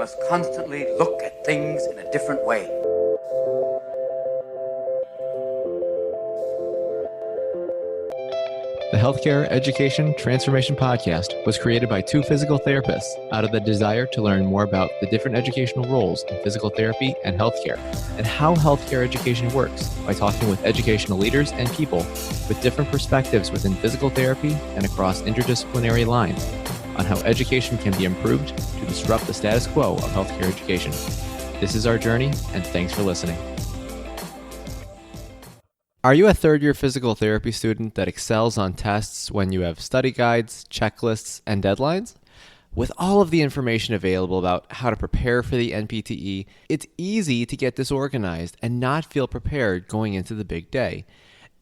must constantly look at things in a different way. The Healthcare Education Transformation Podcast was created by two physical therapists out of the desire to learn more about the different educational roles in physical therapy and healthcare, and how healthcare education works by talking with educational leaders and people with different perspectives within physical therapy and across interdisciplinary lines on how education can be improved to disrupt the status quo of healthcare education. This is our journey, and thanks for listening. Are you a third-year physical therapy student that excels on tests when you have study guides, checklists, and deadlines? With all of the information available about how to prepare for the NPTE, it's easy to get disorganized and not feel prepared going into the big day.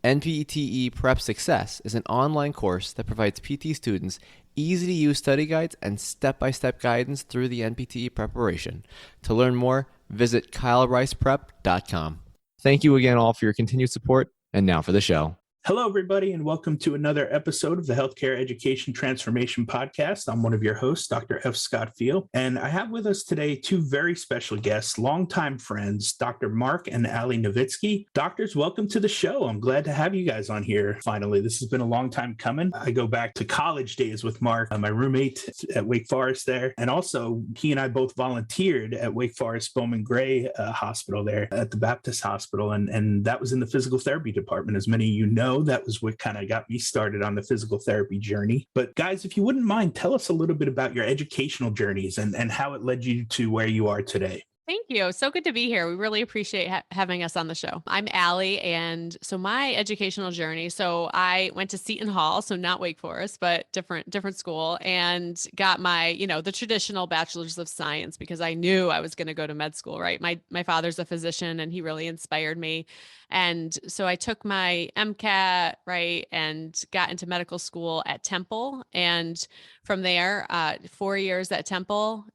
NPTE Prep Success is an online course that provides PT students easy-to-use study guides and step-by-step guidance through the NPTE preparation. To learn more, visit kylericeprep.com. Thank you again all for your continued support, and now for the show. Hello, everybody, and welcome to another episode of the Healthcare Education Transformation Podcast. I'm one of your hosts, Dr. F. Scott Field, and I have with us today two very special guests, longtime friends, Dr. Mark and Ali Novitsky. Doctors, welcome to the show. I'm glad to have you guys on here. Finally, this has been a long time coming. I go back to college days with Mark, my roommate at Wake Forest there, and also he and I both volunteered at Wake Forest Bowman Gray Hospital there at the Baptist Hospital, and that was in the physical therapy department. As many of you know, that was what kind of got me started on the physical therapy journey. But guys, if you wouldn't mind, tell us a little bit about your educational journeys and how it led you to where you are today. Thank you. So good to be here. We really appreciate having us on the show. I'm Allie, and so my educational journey. So I went to Seton Hall, so not Wake Forest, but different school, and got my, the traditional bachelor's of science because I knew I was going to go to med school. Right. My father's a physician, and he really inspired me. And so I took my MCAT, right, and got into medical school at Temple. And from there, 4 years at Temple,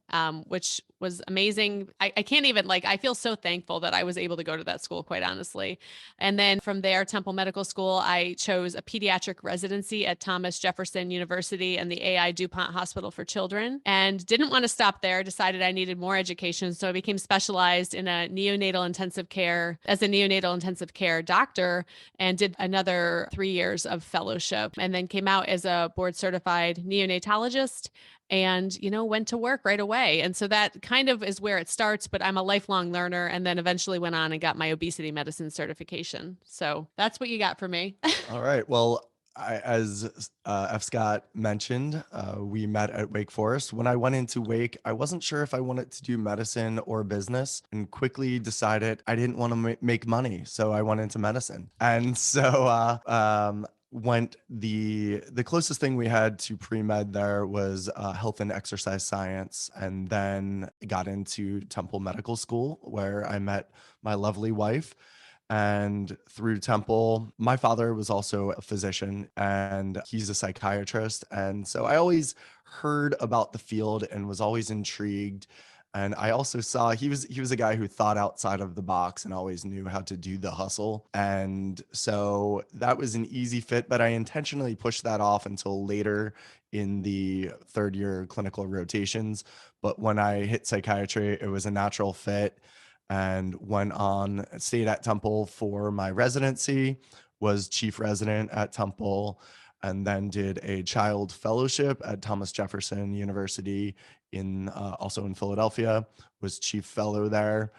which was amazing. I can't even I feel so thankful that I was able to go to that school, quite honestly. And then from there, Temple Medical School, I chose a pediatric residency at Thomas Jefferson University and the AI DuPont Hospital for Children, and didn't want to stop there, decided I needed more education. So I became specialized in a neonatal intensive care as a neonatal intensive care doctor, and did another 3 years of fellowship, and then came out as a board certified neonatologist and, went to work right away. And so that kind of is where it starts, but I'm a lifelong learner, and then eventually went on and got my obesity medicine certification. So that's what you got for me. All right. Well, as F. Scott mentioned, we met at Wake Forest. When I went into Wake, I wasn't sure if I wanted to do medicine or business, and quickly decided I didn't want to make money. So I went into medicine. And so went the closest thing we had to pre-med there was health and exercise science, and then got into Temple Medical School, where I met my lovely wife. And through Temple, my father was also a physician, and he's a psychiatrist. And so I always heard about the field and was always intrigued. And I also saw he was a guy who thought outside of the box and always knew how to do the hustle. And so that was an easy fit, but I intentionally pushed that off until later in the third year clinical rotations. But when I hit psychiatry, it was a natural fit, and stayed at Temple for my residency, was chief resident at Temple, and then did a child fellowship at Thomas Jefferson University also in Philadelphia, was chief fellow there.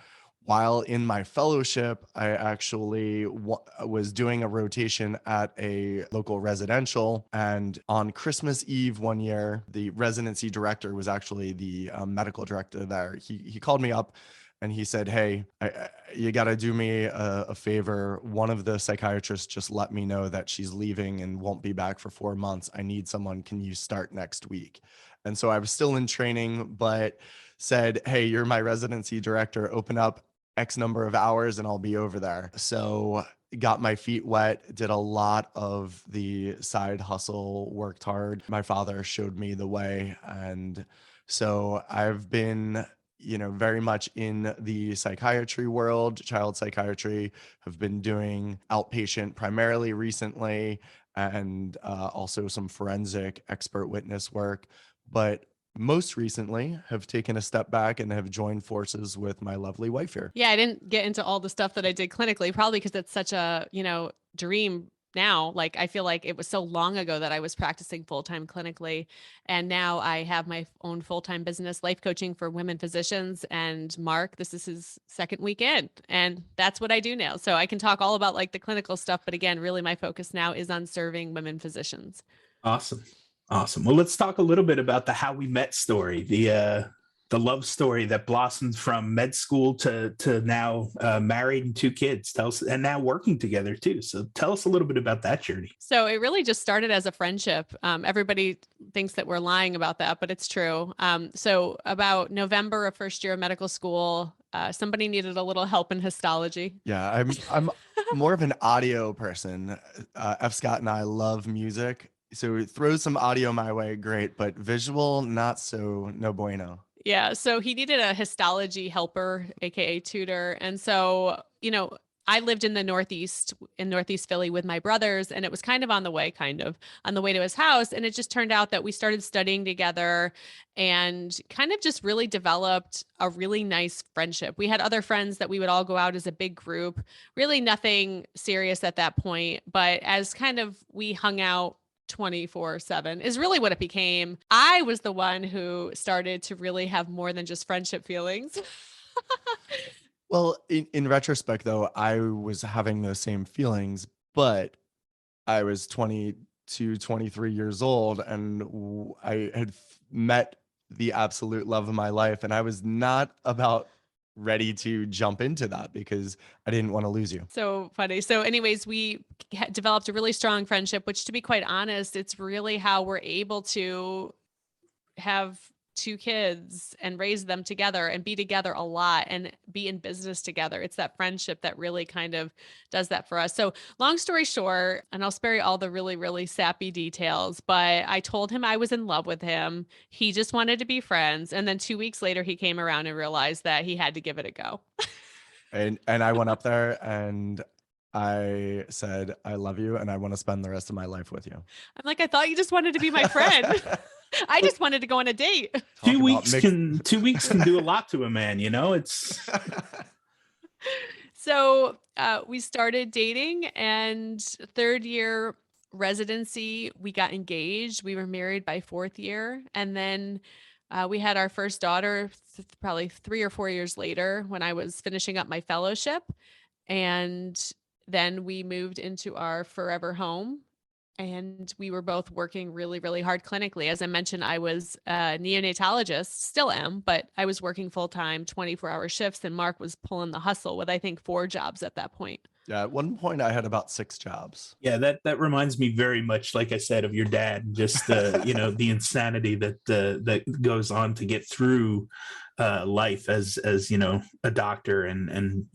While in my fellowship, I actually was doing a rotation at a local residential, and on Christmas Eve one year, the residency director was actually the medical director there. He called me up and he said, "Hey, you got to do me a favor. One of the psychiatrists just let me know that she's leaving and won't be back for 4 months. I need someone. Can you start next week?" And so I was still in training, but said, "Hey, you're my residency director. Open up X number of hours and I'll be over there." So got my feet wet, did a lot of the side hustle, worked hard. My father showed me the way. And so I've been very much in the psychiatry world, child psychiatry, have been doing outpatient primarily recently, and also some forensic expert witness work. But most recently have taken a step back and have joined forces with my lovely wife here. Yeah, I didn't get into all the stuff that I did clinically, probably because it's such a, dream now. Like, I feel like it was so long ago that I was practicing full-time clinically. And now I have my own full-time business, life coaching for women physicians. And Mark, this is his second weekend. And that's what I do now. So I can talk all about like the clinical stuff. But again, really my focus now is on serving women physicians. Awesome. Awesome. Well, let's talk a little bit about the how we met story, the love story that blossomed from med school to now married and 2 kids. Tell us, and now working together too. So tell us a little bit about that journey. So it really just started as a friendship. Everybody thinks that we're lying about that, but it's true. So about November of first year of medical school, somebody needed a little help in histology. Yeah, I'm more of an audio person. F. Scott and I love music. So throw some audio my way, great, but visual, not so, no bueno. Yeah. So he needed a histology helper, AKA tutor. And so, I lived in the Northeast, in Northeast Philly with my brothers, and it was kind of on the way to his house. And it just turned out that we started studying together and kind of just really developed a really nice friendship. We had other friends that we would all go out as a big group, really nothing serious at that point. But as kind of we hung out 24/7 is really what it became. I was the one who started to really have more than just friendship feelings. Well, in retrospect, though, I was having those same feelings, but I was 22, 23 years old, and I had met the absolute love of my life, and I was not about ready to jump into that because I didn't want to lose you. So funny. So anyways, we developed a really strong friendship, which to be quite honest, it's really how we're able to have 2 kids and raise them together and be together a lot and be in business together. It's that friendship that really kind of does that for us. So long story short, and I'll spare you all the really, really sappy details, but I told him I was in love with him. He just wanted to be friends. And then 2 weeks later, he came around and realized that he had to give it a go. And I went up there and I said, I love you and I want to spend the rest of my life with you. I'm like, I thought you just wanted to be my friend. I just wanted to go on a date. 2 weeks can 2 weeks can do a lot to a man, it's So we started dating, and 3rd year residency, we got engaged. We were married by 4th year. And then we had our first daughter probably 3 or 4 years later when I was finishing up my fellowship. And then we moved into our forever home. And we were both working really, really hard clinically. As I mentioned, I was a neonatologist, still am, but I was working full-time 24-hour shifts, and Mark was pulling the hustle with, I think, 4 jobs at that point. Yeah, at one point I had about 6 jobs. Yeah, that reminds me very much, like I said, of your dad. Just the insanity that goes on to get through life as a doctor and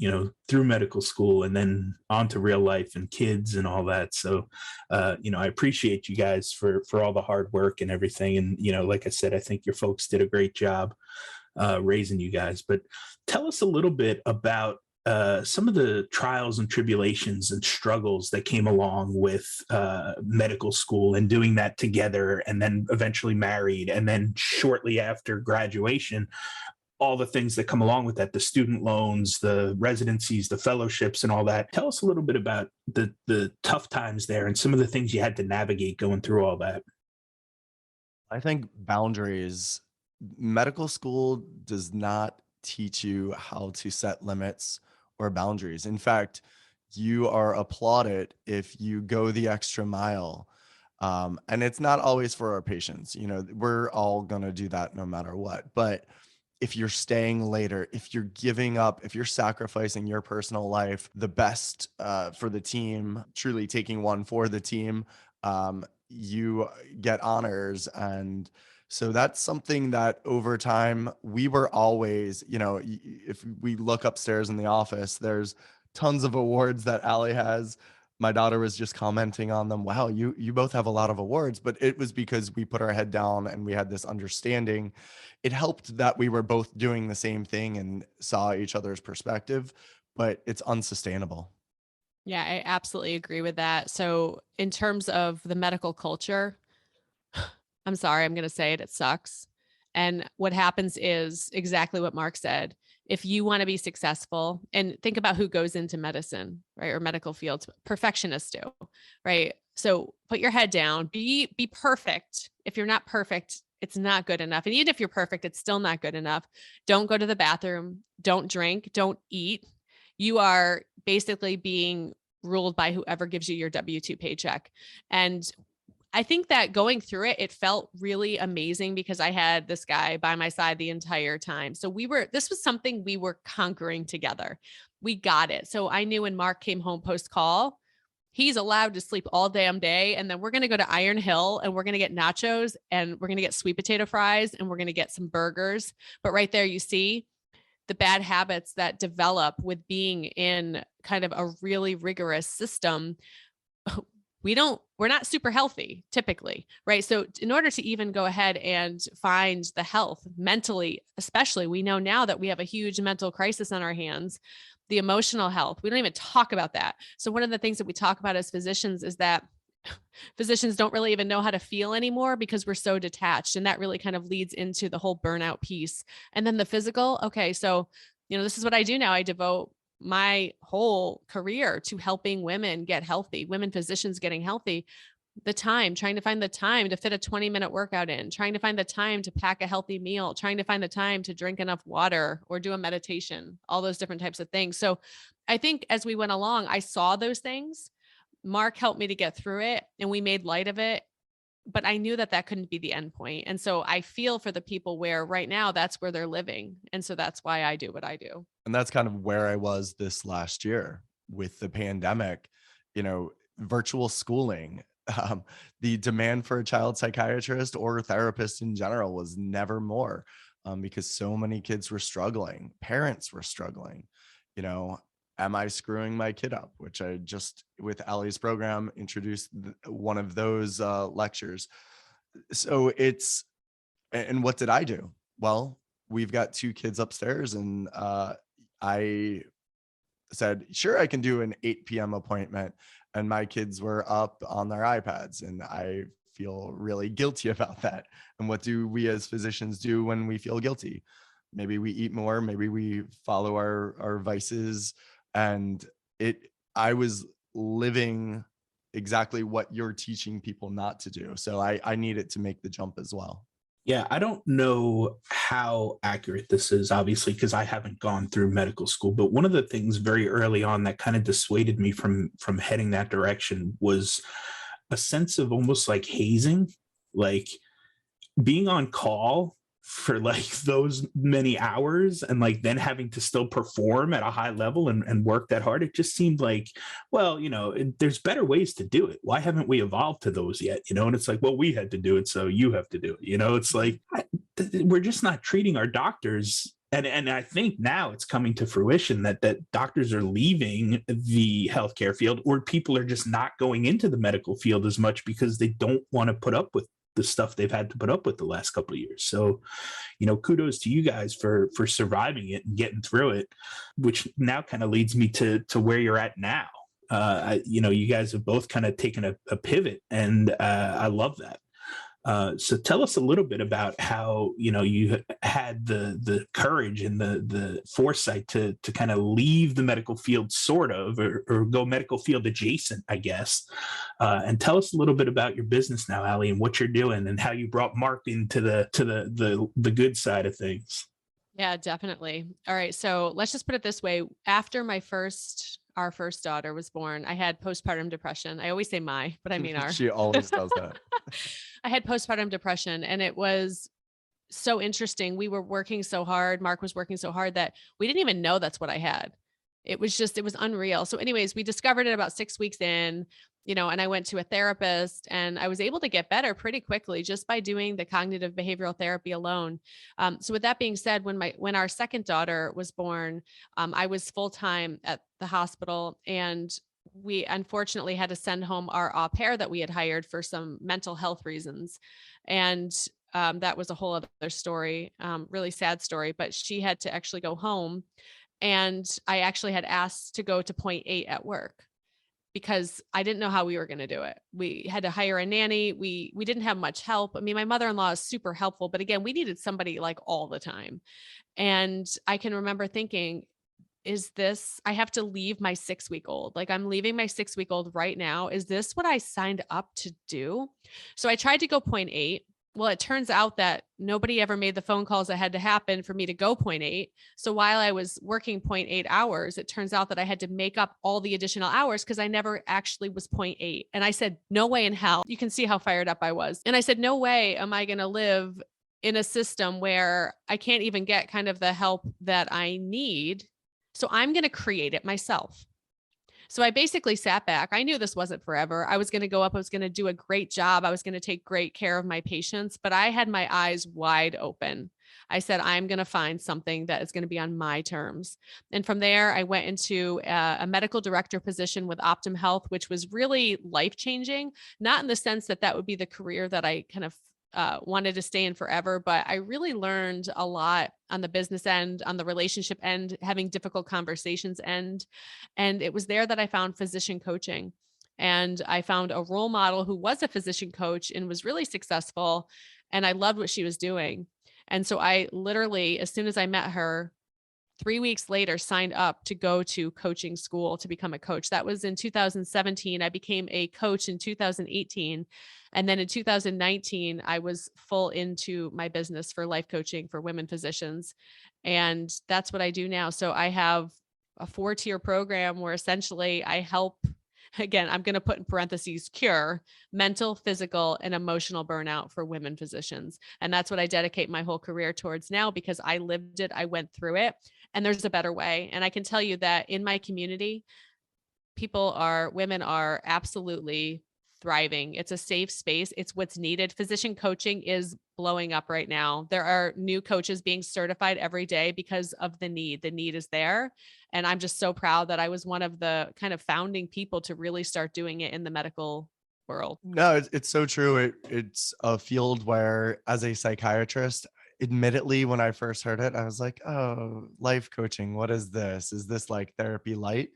through medical school and then on to real life and kids and all that. So I appreciate you guys for all the hard work and everything. And like I said, I think your folks did a great job raising you guys. But tell us a little bit about some of the trials and tribulations and struggles that came along with medical school and doing that together, and then eventually married, and then shortly after graduation, all the things that come along with that, the student loans, the residencies, the fellowships, and all that. Tell us a little bit about the tough times there and some of the things you had to navigate going through all that. I think boundaries. Medical school does not teach you how to set limits or boundaries. In fact, you are applauded if you go the extra mile. And it's not always for our patients. We're all going to do that no matter what. But if you're staying later, if you're giving up, if you're sacrificing your personal life, the best for the team, truly taking one for the team, you get honors. And so that's something that over time, we were always, if we look upstairs in the office, there's tons of awards that Allie has. My daughter was just commenting on them. Wow, you both have a lot of awards, but it was because we put our head down and we had this understanding. It helped that we were both doing the same thing and saw each other's perspective, but it's unsustainable. Yeah, I absolutely agree with that. So in terms of the medical culture, I'm sorry, I'm going to say it, it sucks. And what happens is exactly what Mark said. If you want to be successful, and think about who goes into medicine, right? Or medical fields, perfectionists do, right? So put your head down, be perfect. If you're not perfect, it's not good enough. And even if you're perfect, it's still not good enough. Don't go to the bathroom, don't drink, don't eat. You are basically being ruled by whoever gives you your W-2 paycheck. And I think that going through it, it felt really amazing because I had this guy by my side the entire time. So this was something we were conquering together. We got it. So I knew when Mark came home post call, he's allowed to sleep all damn day. And then we're going to go to Iron Hill and we're going to get nachos and we're going to get sweet potato fries and we're going to get some burgers. But right there, you see the bad habits that develop with being in kind of a really rigorous system. We're not super healthy typically, right? So in order to even go ahead and find the health mentally, especially, we know now that we have a huge mental crisis on our hands, the emotional health, we don't even talk about that. So one of the things that we talk about as physicians is that physicians don't really even know how to feel anymore because we're so detached. And that really kind of leads into the whole burnout piece. And then the physical. Okay. So, this is what I do now. I devote my whole career to helping women get healthy, women physicians getting healthy. Trying to find the time to fit a 20-minute workout in, trying to find the time to pack a healthy meal, trying to find the time to drink enough water or do a meditation, all those different types of things. So I think as we went along, I saw those things. Mark helped me to get through it and we made light of it. But I knew that couldn't be the end point. And so I feel for the people where right now that's where they're living. And so that's why I do what I do. And that's kind of where I was this last year with the pandemic, virtual schooling. The demand for a child psychiatrist or therapist in general was never more, because so many kids were struggling. Parents were struggling. Am I screwing my kid up? Which I just, with Allie's program, introduced one of those lectures. So and what did I do? Well, we've got 2 kids upstairs and I said, sure, I can do an 8 p.m. appointment. And my kids were up on their iPads and I feel really guilty about that. And what do we as physicians do when we feel guilty? Maybe we eat more, maybe we follow our vices. And I was living exactly what you're teaching people not to do. So I needed to make the jump as well. Yeah, I don't know how accurate this is, obviously, because I haven't gone through medical school. But one of the things very early on that kind of dissuaded me from heading that direction was a sense of almost like hazing, like being on call for like those many hours and like then having to still perform at a high level and work that hard. It just seemed like, well, there's better ways to do it. Why haven't we evolved to those yet? And it's like, well, we had to do it, so you have to do it. It's like we're just not treating our doctors. And I think now it's coming to fruition that doctors are leaving the healthcare field, or people are just not going into the medical field as much because they don't want to put up with the stuff they've had to put up with the last couple of years. So, kudos to you guys for surviving it and getting through it, which now kind of leads me to where you're at now. You guys have both kind of taken a pivot, and I love that. So tell us a little bit about how, you had the courage and the foresight to kind of leave the medical field sort of, or go medical field adjacent, I guess. And tell us a little bit about your business now, Allie, and what you're doing and how you brought Mark into the good side of things. Yeah, definitely. All right. So let's just put it this way. After our first daughter was born, I had postpartum depression. I always say but I mean our. She always does that. I had postpartum depression, and it was so interesting. We were working so hard. Mark was working so hard that we didn't even know that's what I had. It was unreal. So anyways, we discovered it about 6 weeks in, and I went to a therapist and I was able to get better pretty quickly just by doing the cognitive behavioral therapy alone. So with that being said, when our second daughter was born, I was full-time at the hospital, and we unfortunately had to send home our au pair that we had hired for some mental health reasons. And that was a whole other story, really sad story, but she had to actually go home. And I actually had asked to go to point 8 at work. because I didn't know how we were going to do it. We had to hire a nanny. We didn't have much help. I mean, my mother-in-law is super helpful, but again, we needed somebody like all the time. And I can remember thinking, I have to leave my 6-week-old. Like, I'm leaving my 6-week-old right now. Is this what I signed up to do? So I tried to go 0.8. Well, it turns out that nobody ever made the phone calls that had to happen for me to go 0.8. So while I was working 0.8 hours, it turns out that I had to make up all the additional hours because I never actually was 0.8. And I said, no way in hell. You can see how fired up I was. And I said, no way am I going to live in a system where I can't even get kind of the help that I need. So I'm going to create it myself. So I basically sat back. I knew this wasn't forever. I was going to go up. I was going to do a great job. I was going to take great care of my patients, but I had my eyes wide open. I said, I'm going to find something that is going to be on my terms. And from there, I went into a medical director position with Optum Health, which was really life-changing, not in the sense that that would be the career that I kind of wanted to stay in forever, but I really learned a lot on the business end, on the relationship end, having difficult conversations end. And it was there that I found physician coaching. And I found a role model who was a physician coach and was really successful. And I loved what she was doing. And so I literally, as soon as I met her, 3 weeks later, signed up to go to coaching school to become a coach. That was in 2017. I became a coach in 2018. And then in 2019, I was full into my business for life coaching for women physicians. And that's what I do now. So I have a 4-tier program where essentially I help, again, I'm going to put in parentheses, cure mental, physical, and emotional burnout for women physicians. And that's what I dedicate my whole career towards now, because I lived it. I went through it, and there's a better way. And I can tell you that in my community, women are absolutely thriving. It's a safe space. It's what's needed. Physician coaching is blowing up right now. There are new coaches being certified every day because of the need. The need is there. And I'm just so proud that I was one of the kind of founding people to really start doing it in the medical world. No, it's so true. It's a field where, as a psychiatrist, admittedly, when I first heard it, I was like, oh, life coaching, what is this? Is this like therapy light?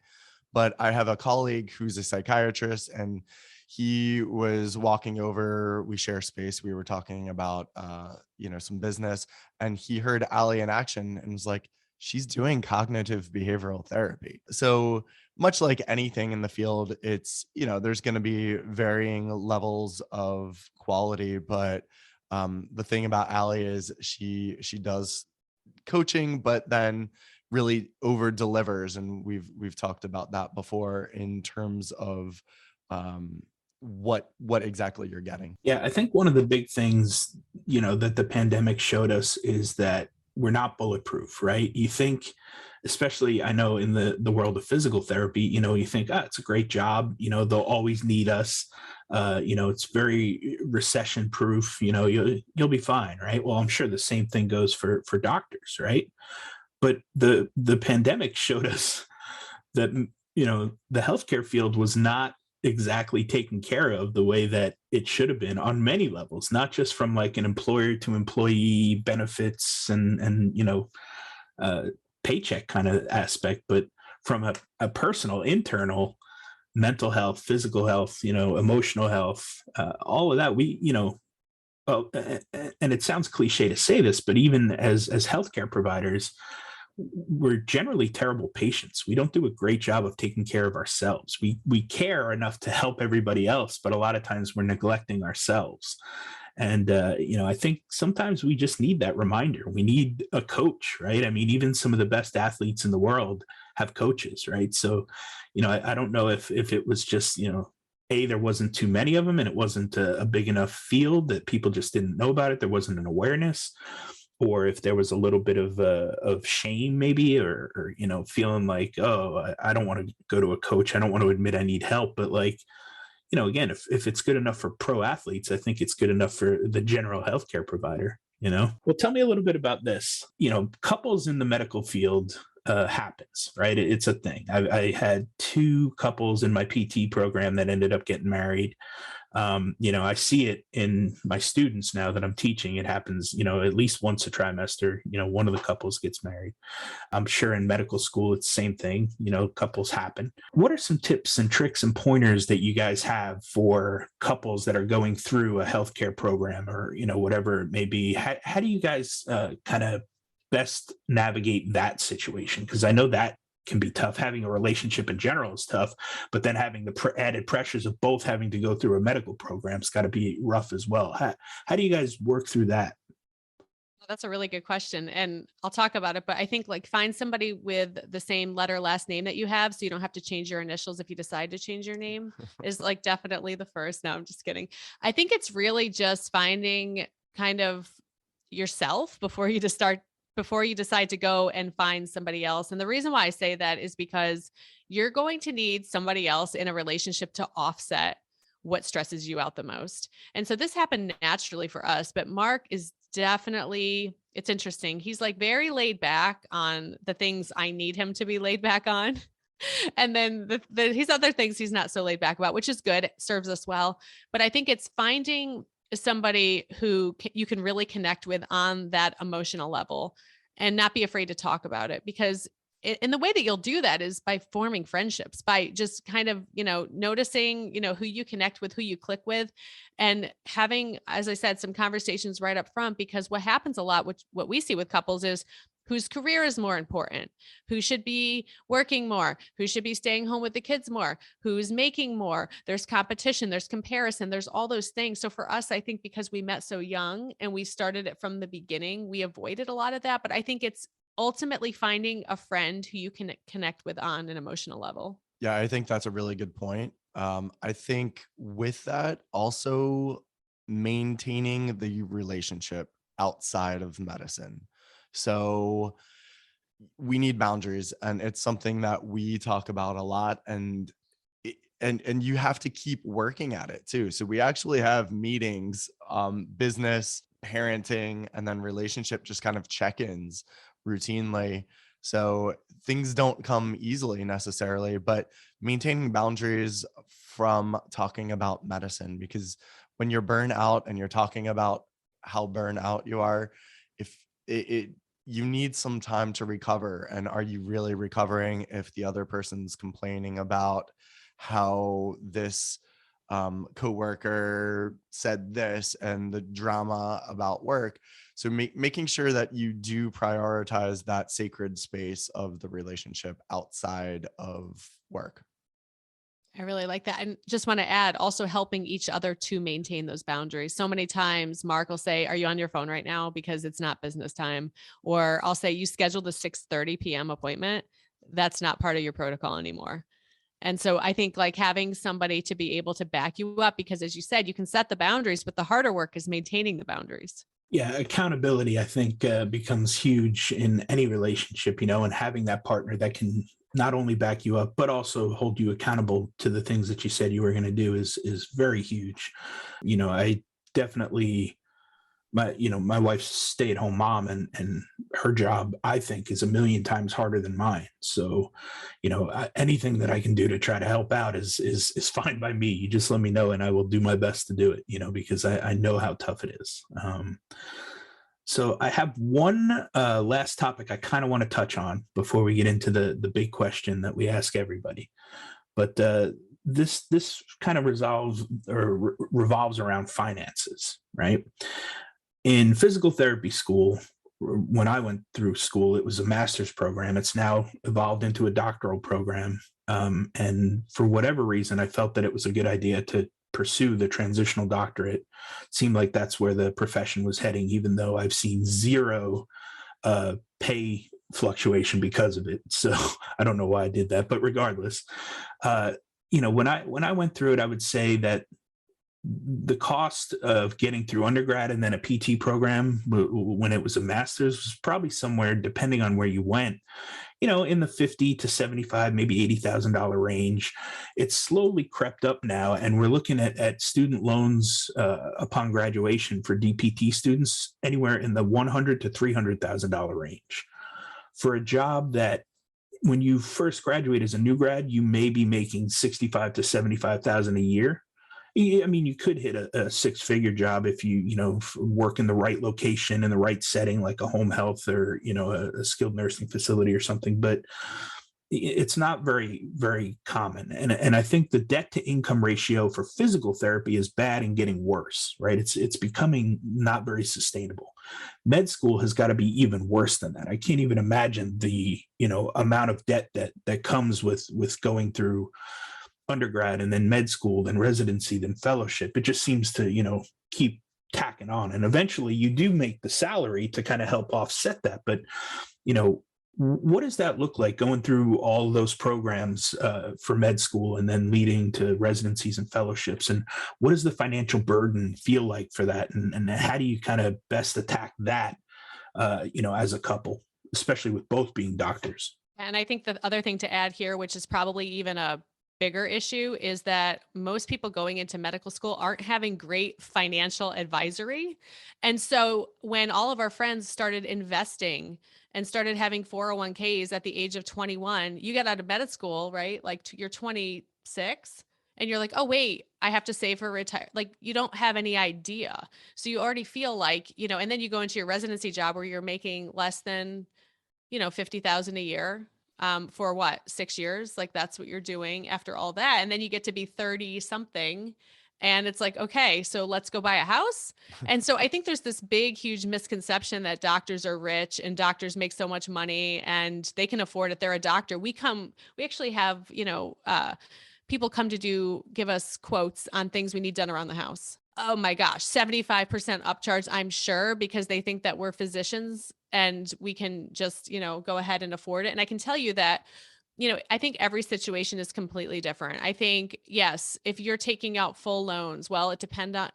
But I have a colleague who's a psychiatrist, and he was walking over, we share space, we were talking about some business, and he heard Allie in action and was like, she's doing cognitive behavioral therapy. So much like anything in the field, it's, there's going to be varying levels of quality, but the thing about Allie is she does coaching, but then really over delivers. And we've talked about that before in terms of what exactly you're getting. Yeah, I think one of the big things, that the pandemic showed us is that we're not bulletproof, right? You think, especially I know in the world of physical therapy, you think, it's a great job, they'll always need us. It's very recession proof, you'll be fine, right? Well, I'm sure the same thing goes for doctors, right? But the pandemic showed us that, the healthcare field was not exactly taken care of the way that it should have been on many levels, not just from like an employer to employee benefits and paycheck kind of aspect, but from a personal, internal mental health, physical health, emotional health, all of that. And it sounds cliche to say this, but even as healthcare providers, we're generally terrible patients. We don't do a great job of taking care of ourselves. We care enough to help everybody else, but a lot of times we're neglecting ourselves. And, I think sometimes we just need that reminder. We need a coach, right? I mean, even some of the best athletes in the world have coaches, right? So, I don't know if it was just, there wasn't too many of them, and it wasn't a big enough field that people just didn't know about it. There wasn't an awareness, or if there was a little bit of shame maybe, or feeling like, oh, I don't want to go to a coach. I don't want to admit I need help. But like, again, if it's good enough for pro athletes, I think it's good enough for the general healthcare provider, Well, tell me a little bit about this. Couples in the medical field happens, right? It's a thing. I had 2 couples in my PT program that ended up getting married. I see it in my students now that I'm teaching. It happens, at least once a trimester, one of the couples gets married. I'm sure in medical school, it's the same thing, couples happen. What are some tips and tricks and pointers that you guys have for couples that are going through a healthcare program or, whatever it may be? How do you guys kind of best navigate that situation? Because I know that can be tough. Having a relationship in general is tough, but then having the added pressures of both having to go through a medical program's got to be rough as well. How do you guys work through that? That's a really good question. And I'll talk about it, but I think like find somebody with the same letter last name that you have, so you don't have to change your initials if you decide to change your name is like definitely the first. No, I'm just kidding. I think it's really just finding kind of yourself before you decide to go and find somebody else. And the reason why I say that is because you're going to need somebody else in a relationship to offset what stresses you out the most. And so this happened naturally for us, but Mark is definitely, it's interesting. He's like very laid back on the things I need him to be laid back on. And then his other things he's not so laid back about, which is good. It serves us well. But I think it's finding somebody who you can really connect with on that emotional level and not be afraid to talk about it, because in the way that you'll do that is by forming friendships, by just kind of, noticing, who you connect with, who you click with, and having, as I said, some conversations right up front, because what happens a lot, what we see with couples is whose career is more important, who should be working more, who should be staying home with the kids more, who's making more. There's competition, there's comparison, there's all those things. So for us, I think because we met so young and we started it from the beginning, we avoided a lot of that. But I think it's ultimately finding a friend who you can connect with on an emotional level. Yeah, I think that's a really good point. I think with that, also maintaining the relationship outside of medicine. So we need boundaries, and it's something that we talk about a lot, and you have to keep working at it too. So we actually have meetings, business, parenting, and then relationship, just kind of check-ins routinely. So things don't come easily necessarily, but maintaining boundaries from talking about medicine, because when you're burnt out and you're talking about how burnt out you are, if you need some time to recover. And are you really recovering if the other person's complaining about how this coworker said this and the drama about work? So making sure that you do prioritize that sacred space of the relationship outside of work. I really like that. And just want to add, also helping each other to maintain those boundaries. So many times Mark will say, are you on your phone right now? Because it's not business time. Or I'll say, you scheduled a 6:30 p.m. appointment. That's not part of your protocol anymore. And so I think like having somebody to be able to back you up, because as you said, you can set the boundaries, but the harder work is maintaining the boundaries. Yeah, accountability, I think, becomes huge in any relationship, and having that partner that can not only back you up, but also hold you accountable to the things that you said you were going to do is very huge. I definitely, my wife's a stay-at-home mom, and her job, I think, is a million times harder than mine. So, anything that I can do to try to help out is fine by me. You just let me know, and I will do my best to do it. Because I know how tough it is. So I have one last topic I kind of want to touch on before we get into the big question that we ask everybody. But this kind of revolves around finances, right? In physical therapy school, when I went through school, it was a master's program. It's now evolved into a doctoral program. And for whatever reason, I felt that it was a good idea to pursue the transitional doctorate. It seemed like that's where the profession was heading, even though I've seen zero pay fluctuation because of it. So I don't know why I did that, but regardless, when I went through it, I would say that the cost of getting through undergrad and then a PT program when it was a master's was probably somewhere, depending on where you went, in the $50,000 to $75,000, maybe $80,000 range. It's slowly crept up now, and we're looking at student loans upon graduation for DPT students anywhere in the $100,000 to $300,000 range for a job that, when you first graduate as a new grad, you may be making $65,000 to $75,000 a year. I mean, you could hit a six-figure job if you work in the right location in the right setting, like a home health or a skilled nursing facility or something. But it's not very, very common. And I think the debt to income ratio for physical therapy is bad and getting worse, right? It's becoming not very sustainable. Med school has got to be even worse than that. I can't even imagine the amount of debt that comes with going through undergrad and then med school, then residency, then fellowship. It just seems to keep tacking on. And eventually you do make the salary to kind of help offset that. But, what does that look like going through all those programs for med school and then leading to residencies and fellowships? And what does the financial burden feel like for that? And how do you kind of best attack that, as a couple, especially with both being doctors? And I think the other thing to add here, which is probably even a bigger issue, is that most people going into medical school aren't having great financial advisory. And so when all of our friends started investing and started having 401ks at the age of 21, you get out of med school, right? Like you're 26 and you're like, oh, wait, I have to save for retire. Like you don't have any idea. So you already feel like, and then you go into your residency job where you're making less than, 50,000 a year for what, 6 years? Like that's what you're doing after all that. And then you get to be 30 something. And it's like, okay, so let's go buy a house. And so I think there's this big, huge misconception that doctors are rich and doctors make so much money and they can afford it. They're a doctor. We actually have, people come to give us quotes on things we need done around the house. Oh my gosh, 75% upcharge, I'm sure, because they think that we're physicians and we can just, go ahead and afford it. And I can tell you that, I think every situation is completely different. I think, yes, if you're taking out full loans, well, it depended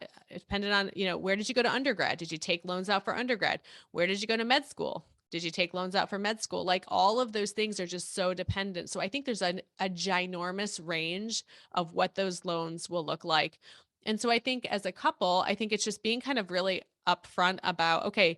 on, where did you go to undergrad? Did you take loans out for undergrad? Where did you go to med school? Did you take loans out for med school? Like all of those things are just so dependent. So I think there's a ginormous range of what those loans will look like. And so I think as a couple, I think it's just being kind of really upfront about, okay,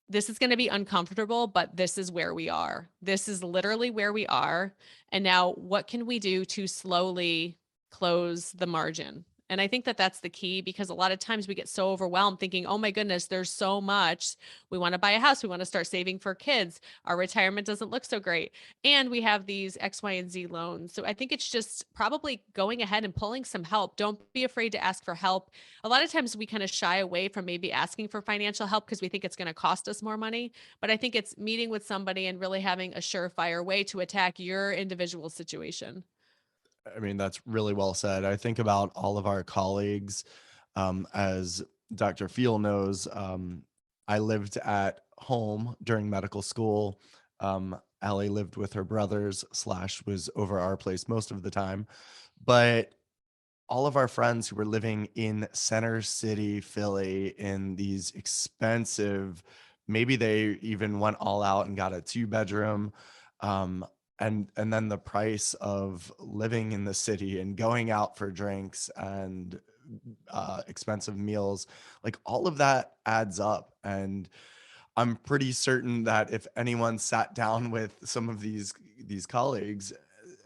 this is going to be uncomfortable, but this is where we are. This is literally where we are. And now what can we do to slowly close the margin? And I think that that's the key, because a lot of times we get so overwhelmed thinking, oh my goodness, there's so much. We want to buy a house. We want to start saving for kids. Our retirement doesn't look so great. And we have these X, Y, and Z loans. So I think it's just probably going ahead and pulling some help. Don't be afraid to ask for help. A lot of times we kind of shy away from maybe asking for financial help because we think it's going to cost us more money. But I think it's meeting with somebody and really having a surefire way to attack your individual situation. I mean, that's really well said. I think about all of our colleagues. As Dr. Fiel knows, I lived at home during medical school. Allie lived with her brothers / was over our place most of the time. But all of our friends who were living in Center City, Philly, in these expensive, maybe they even went all out and got a 2-bedroom. And then the price of living in the city and going out for drinks and expensive meals, like all of that adds up. And I'm pretty certain that if anyone sat down with some of these colleagues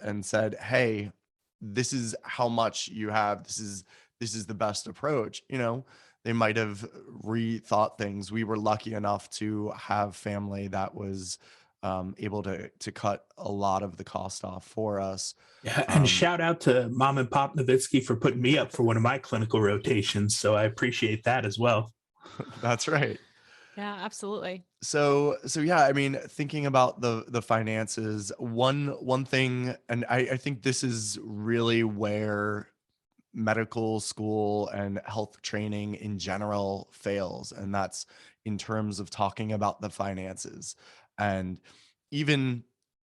and said, hey, this is how much you have, this is the best approach, they might have rethought things. We were lucky enough to have family that was able to cut a lot of the cost off for us. Yeah, and shout out to Mom and Pop Novitsky for putting me up for one of my clinical rotations. So I appreciate that as well. That's right. Yeah, absolutely. So yeah, I mean, thinking about the finances, one thing, and I think this is really where medical school and health training in general fails, and that's in terms of talking about the finances. And even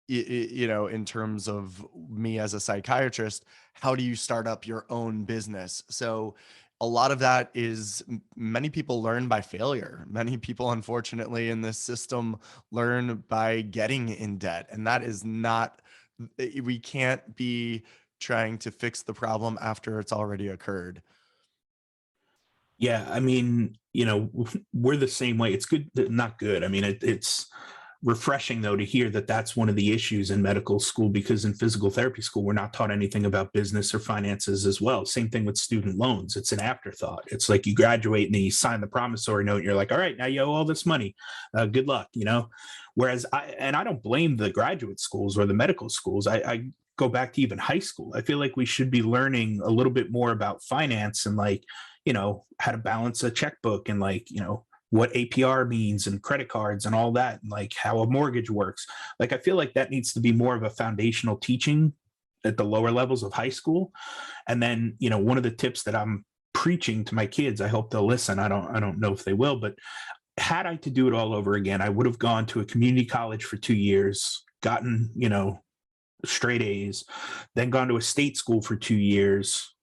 in terms of me as a psychiatrist, how do you start up your own business? So a lot of that is many people learn by failure. Many people, unfortunately, in this system learn by getting in debt. And that is not, we can't be trying to fix the problem after it's already occurred. Yeah, I mean, we're the same way. It's good, not good. I mean, it's refreshing though to hear that that's one of the issues in medical school, because in physical therapy school we're not taught anything about business or finances as well. Same thing with student loans. It's an afterthought. It's like you graduate and then you sign the promissory note and you're like, all right, now you owe all this money, good luck, whereas I don't blame the graduate schools or the medical schools. I go back to even high school. I feel like we should be learning a little bit more about finance and how to balance a checkbook and what APR means and credit cards and all that, and how a mortgage works. I feel like that needs to be more of a foundational teaching at the lower levels of high school. And then, one of the tips that I'm preaching to my kids, I hope they'll listen. I don't know if they will, but had I to do it all over again, I would have gone to a community college for 2 years, gotten, straight A's, then gone to a state school for 2 years,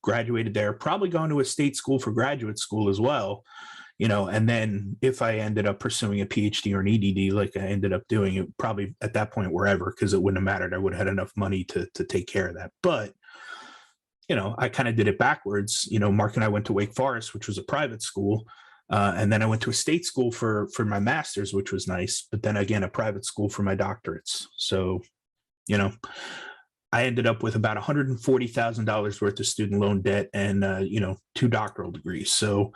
graduated there, probably gone to a state school for graduate school as well. And then if I ended up pursuing a PhD or an EDD, like I ended up doing, it probably at that point wherever, because it wouldn't have mattered. I would have had enough money to take care of that. But, I kind of did it backwards. Mark and I went to Wake Forest, which was a private school. And then I went to a state school for my master's, which was nice. But then again, a private school for my doctorates. So, I ended up with about $140,000 worth of student loan debt and, 2 doctoral degrees. So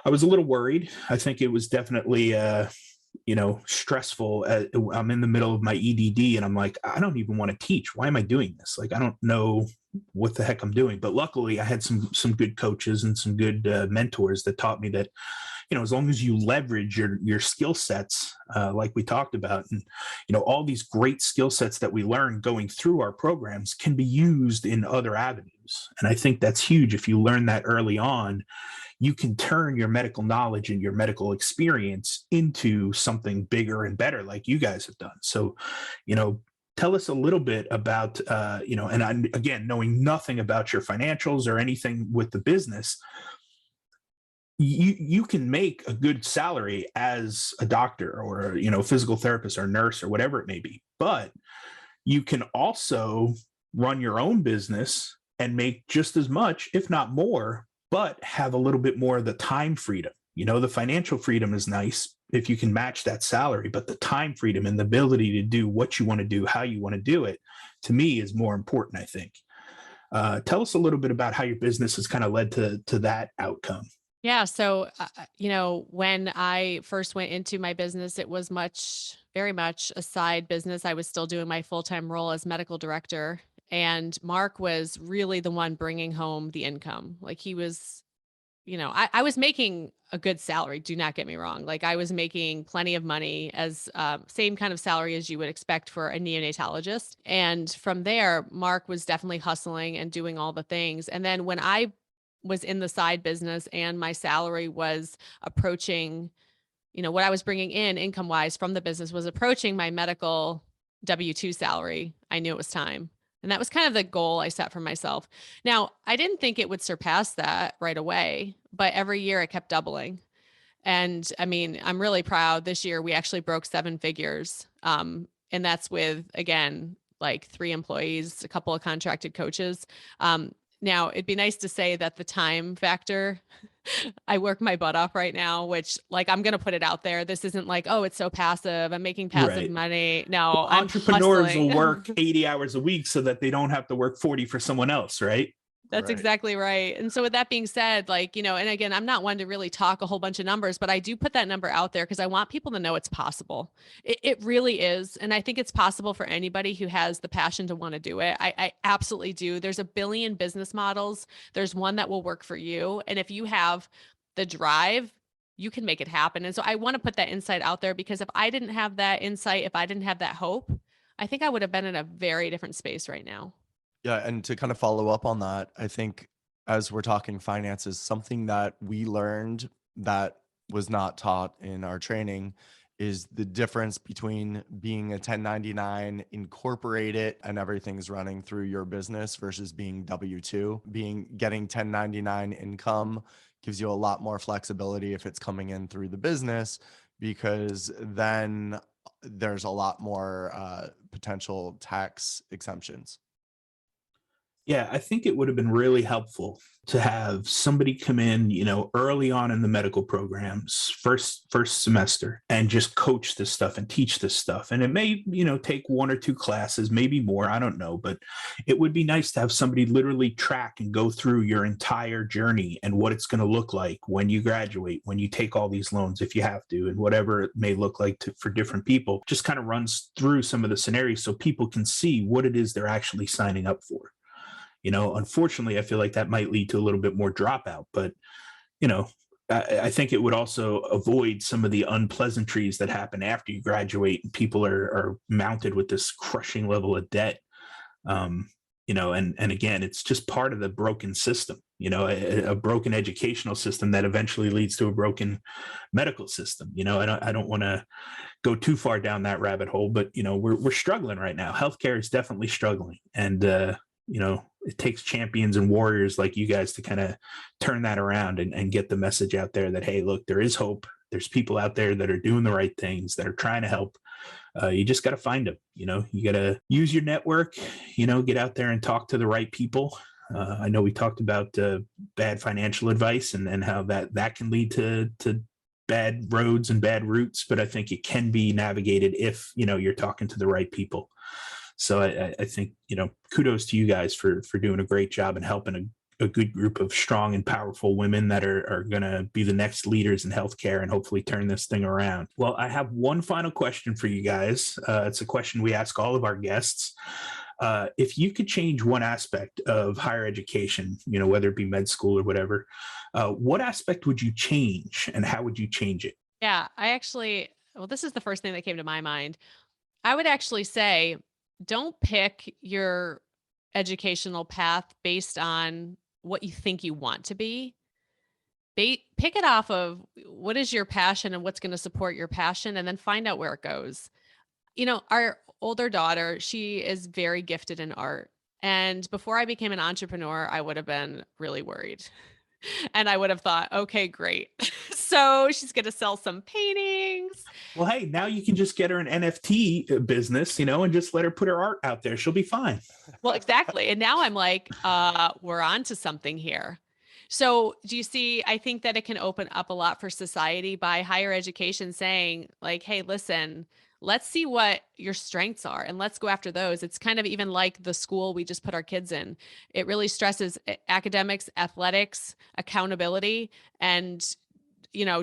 I was a little worried. I think it was definitely, stressful. I'm in the middle of my EDD and I'm like, I don't even want to teach. Why am I doing this? I don't know what the heck I'm doing. But luckily I had some good coaches and some good mentors that taught me that, as long as you leverage your skill sets, like we talked about, and, all these great skill sets that we learn going through our programs can be used in other avenues. And I think that's huge. If you learn that early on, you can turn your medical knowledge and your medical experience into something bigger and better, like you guys have done. So, tell us a little bit about, and again, knowing nothing about your financials or anything with the business, you can make a good salary as a doctor or, physical therapist or nurse or whatever it may be, but you can also run your own business and make just as much, if not more, but have a little bit more of the time freedom. The financial freedom is nice if you can match that salary, but the time freedom and the ability to do what you want to do, how you want to do it, to me is more important, I think. Tell us a little bit about how your business has kind of led to that outcome. Yeah. So, when I first went into my business, it was very much a side business. I was still doing my full-time role as medical director. And Mark was really the one bringing home the income. He was, I was making a good salary. Do not get me wrong. I was making plenty of money as same kind of salary as you would expect for a neonatologist. And from there, Mark was definitely hustling and doing all the things. And then when I was in the side business and my salary was approaching, what I was bringing in income wise from the business was approaching my medical W-2 salary, I knew it was time. And that was kind of the goal I set for myself. Now, I didn't think it would surpass that right away, but every year it kept doubling. And I mean, I'm really proud. This year we actually broke 7 figures. And that's with, again, 3 employees, a couple of contracted coaches. Now, it'd be nice to say that the time factor, I work my butt off right now, which I'm going to put it out there. This isn't oh, it's so passive. I'm making passive money. No, well, I'm entrepreneurs hustling. will work 80 hours a week so that they don't have to work 40 for someone else, right? That's exactly right. And so with that being said, and again, I'm not one to really talk a whole bunch of numbers, but I do put that number out there because I want people to know it's possible. It really is. And I think it's possible for anybody who has the passion to want to do it. I absolutely do. There's a billion business models. There's one that will work for you. And if you have the drive, you can make it happen. And so I want to put that insight out there because if I didn't have that insight, if I didn't have that hope, I think I would have been in a very different space right now. Yeah, and to kind of follow up on that, I think as we're talking finances, something that we learned that was not taught in our training is the difference between being a 1099, incorporate it, and everything's running through your business versus being W-2. Getting 1099 income gives you a lot more flexibility if it's coming in through the business, because then there's a lot more potential tax exemptions. Yeah, I think it would have been really helpful to have somebody come in, early on in the medical programs, first semester, and just coach this stuff and teach this stuff. And it may, take one or two classes, maybe more, I don't know, but it would be nice to have somebody literally track and go through your entire journey and what it's going to look like when you graduate, when you take all these loans, if you have to, and whatever it may look like for different people. Just kind of runs through some of the scenarios so people can see what it is they're actually signing up for. Unfortunately, I feel like that might lead to a little bit more dropout, but you know, I think it would also avoid some of the unpleasantries that happen after you graduate and people are mounted with this crushing level of debt. And again, it's just part of the broken system, a broken educational system that eventually leads to a broken medical system. I don't want to go too far down that rabbit hole, but we're struggling right now. Healthcare is definitely struggling, and it takes champions and warriors like you guys to kind of turn that around and get the message out there that, hey, look, there is hope. There's people out there that are doing the right things, that are trying to help. You just got to find them. You got to use your network, get out there and talk to the right people. I know we talked about bad financial advice and how that can lead to bad roads and bad routes, but I think it can be navigated if, you're talking to the right people. So I think, kudos to you guys for doing a great job and helping a good group of strong and powerful women that are going to be the next leaders in healthcare and hopefully turn this thing around. Well, I have one final question for you guys. It's a question we ask all of our guests. If you could change one aspect of higher education, whether it be med school or whatever, what aspect would you change and how would you change it? Yeah, this is the first thing that came to my mind. I would actually say, don't pick your educational path based on what you think you want to be. Pick it off of what is your passion and what's going to support your passion, and then find out where it goes. Our older daughter, she is very gifted in art. And before I became an entrepreneur, I would have been really worried. And I would have thought, okay, great. So she's going to sell some paintings. Well, hey, now you can just get her an NFT business, and just let her put her art out there. She'll be fine. Well, exactly. And now I'm like, we're on to something here. So do you see, I think that it can open up a lot for society by higher education saying like, hey, listen, let's see what your strengths are and let's go after those. It's kind of even like the school we just put our kids in. It really stresses academics, athletics, accountability, and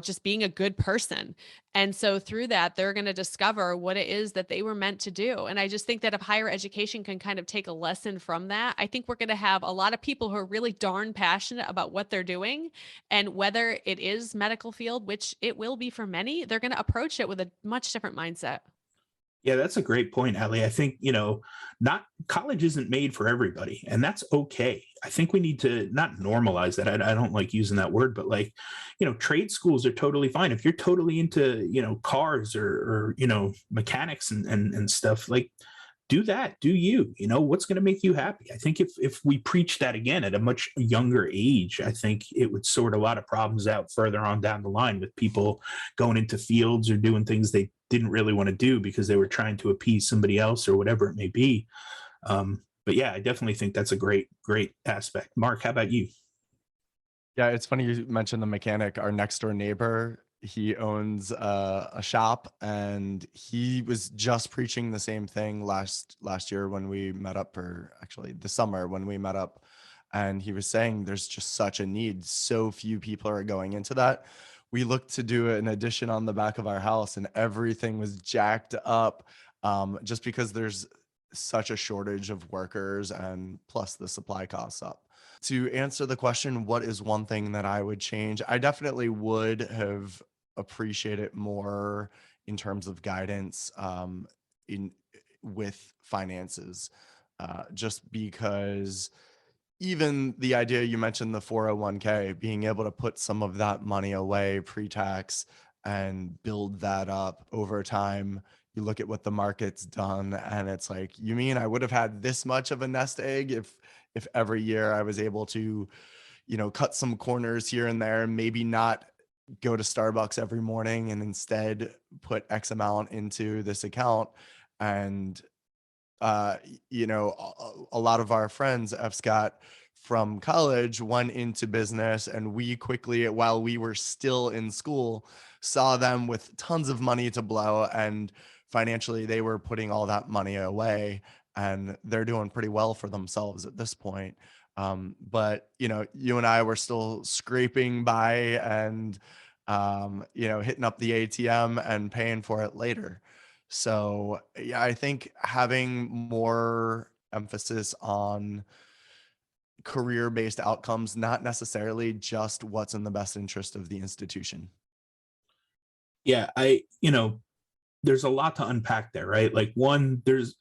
just being a good person. And so through that, they're going to discover what it is that they were meant to do. And I just think that if higher education can kind of take a lesson from that, I think we're going to have a lot of people who are really darn passionate about what they're doing. And whether it is medical field, which it will be for many, they're going to approach it with a much different mindset. Yeah, that's a great point, Allie. I think, not college isn't made for everybody, and that's okay. I think we need to not normalize that. I don't like using that word, but trade schools are totally fine. If you're totally into, cars or mechanics and stuff, do that, do you, what's going to make you happy? I think if we preach that again at a much younger age, I think it would sort a lot of problems out further on down the line with people going into fields or doing things they didn't really want to do because they were trying to appease somebody else or whatever it may be. But yeah, I definitely think that's a great aspect. Mark, how about you? Yeah, it's funny you mentioned the mechanic. Our next door neighbor, he owns a shop, and he was just preaching the same thing last year when we met up, or actually the summer when we met up. And he was saying there's just such a need. So few people are going into that. We looked to do an addition on the back of our house, and everything was jacked up just because there's such a shortage of workers, and plus the supply costs up. To answer the question, what is one thing that I would change? I definitely would have appreciated more in terms of guidance in with finances, just because even the idea you mentioned, the 401k, being able to put some of that money away pre-tax and build that up over time. You look at what the market's done, and it's like, you mean I would have had this much of a nest egg if every year I was able to, cut some corners here and there, and maybe not go to Starbucks every morning and instead put X amount into this account. And a lot of our friends, F. Scott, from college went into business, and we quickly, while we were still in school, saw them with tons of money to blow, and financially they were putting all that money away, and they're doing pretty well for themselves at this point. But you and I were still scraping by and hitting up the ATM and paying for it later. So yeah, I think having more emphasis on career-based outcomes, not necessarily just what's in the best interest of the institution. Yeah, there's a lot to unpack there, right? Like, one, there's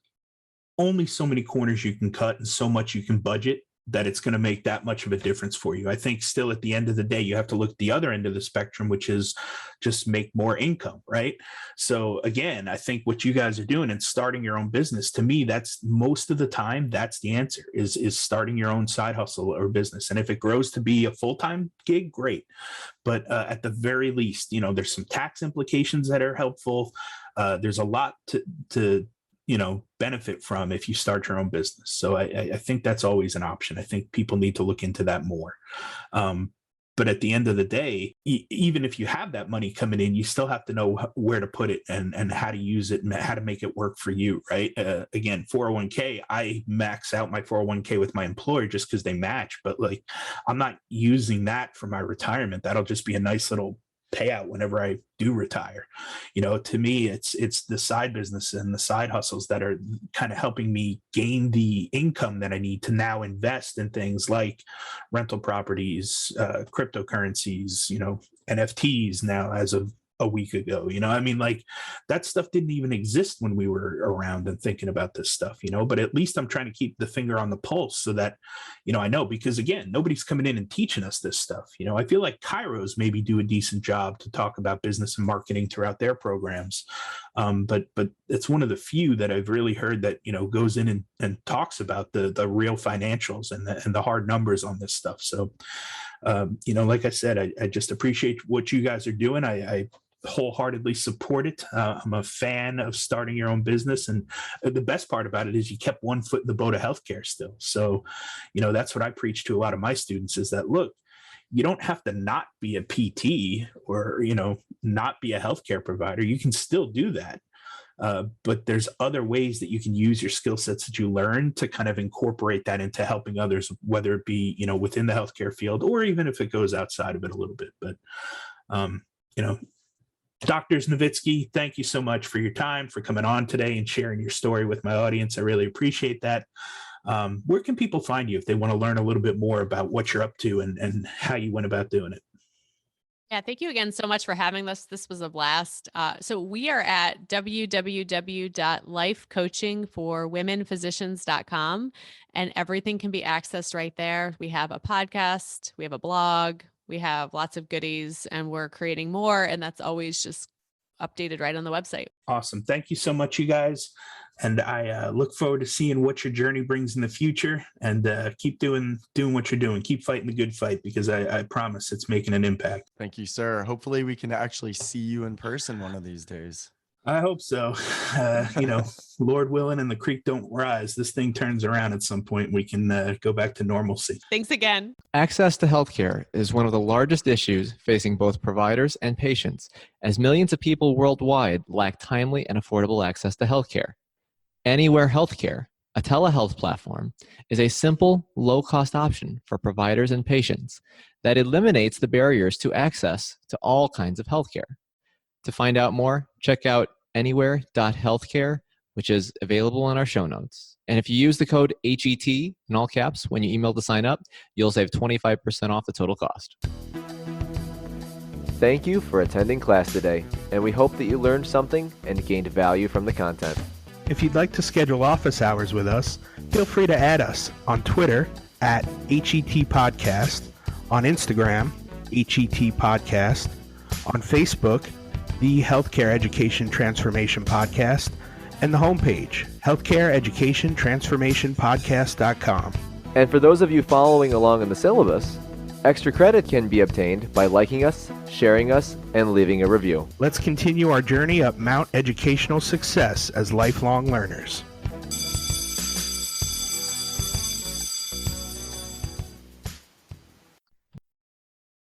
only so many corners you can cut and so much you can budget that it's going to make that much of a difference for you. I think still at the end of the day, you have to look at the other end of the spectrum, which is just make more income, right? So again, I think what you guys are doing and starting your own business, to me, that's most of the time, that's the answer, is starting your own side hustle or business. And if it grows to be a full-time gig, great. But at the very least, there's some tax implications that are helpful. There's a lot to benefit from if you start your own business. So I think that's always an option. I think people need to look into that more. But at the end of the day, even if you have that money coming in, you still have to know where to put it and how to use it and how to make it work for you, right? Again, 401k, I max out my 401k with my employer just because they match, but like, I'm not using that for my retirement. That'll just be a nice little payout whenever I do retire. To me, it's the side business and the side hustles that are kind of helping me gain the income that I need to now invest in things like rental properties, cryptocurrencies, NFTs now as of a week ago. Like, that stuff didn't even exist when we were around and thinking about this stuff, but at least I'm trying to keep the finger on the pulse so that, I know, because again, nobody's coming in and teaching us this stuff. I feel like Kairos maybe do a decent job to talk about business and marketing throughout their programs. But it's one of the few that I've really heard that, goes in and talks about the real financials and the hard numbers on this stuff. So, like I said, I just appreciate what you guys are doing. I wholeheartedly support it. I'm a fan of starting your own business. And the best part about it is you kept one foot in the boat of healthcare still. So, that's what I preach to a lot of my students is that, look, you don't have to not be a PT or, not be a healthcare provider. You can still do that. But there's other ways that you can use your skill sets that you learn to kind of incorporate that into helping others, whether it be, within the healthcare field or even if it goes outside of it a little bit. But, Drs. Novitsky, thank you so much for your time, for coming on today and sharing your story with my audience. I really appreciate that. Where can people find you if they want to learn a little bit more about what you're up to and how you went about doing it? Yeah, thank you again so much for having us. This was a blast. So we are at www.lifecoachingforwomenphysicians.com, and everything can be accessed right there. We have a podcast, we have a blog, we have lots of goodies, and we're creating more. And that's always just updated right on the website. Awesome. Thank you so much, you guys. And I look forward to seeing what your journey brings in the future, and keep doing what you're doing. Keep fighting the good fight, because I promise it's making an impact. Thank you, sir. Hopefully we can actually see you in person one of these days. I hope so. Lord willing and the creek don't rise, this thing turns around at some point. We can go back to normalcy. Thanks again. Access to healthcare is one of the largest issues facing both providers and patients, as millions of people worldwide lack timely and affordable access to healthcare. Anywhere Healthcare, a telehealth platform, is a simple, low-cost option for providers and patients that eliminates the barriers to access to all kinds of healthcare. To find out more, check out anywhere.healthcare, which is available in our show notes. And if you use the code HET in all caps when you email to sign up, you'll save 25% off the total cost. Thank you for attending class today, and we hope that you learned something and gained value from the content. If you'd like to schedule office hours with us, feel free to add us on Twitter at HET Podcast, on Instagram, HET Podcast, on Facebook, the Healthcare Education Transformation Podcast, and the homepage, healthcareeducationtransformationpodcast.com. And for those of you following along in the syllabus, extra credit can be obtained by liking us, sharing us, and leaving a review. Let's continue our journey up Mount Educational Success as lifelong learners.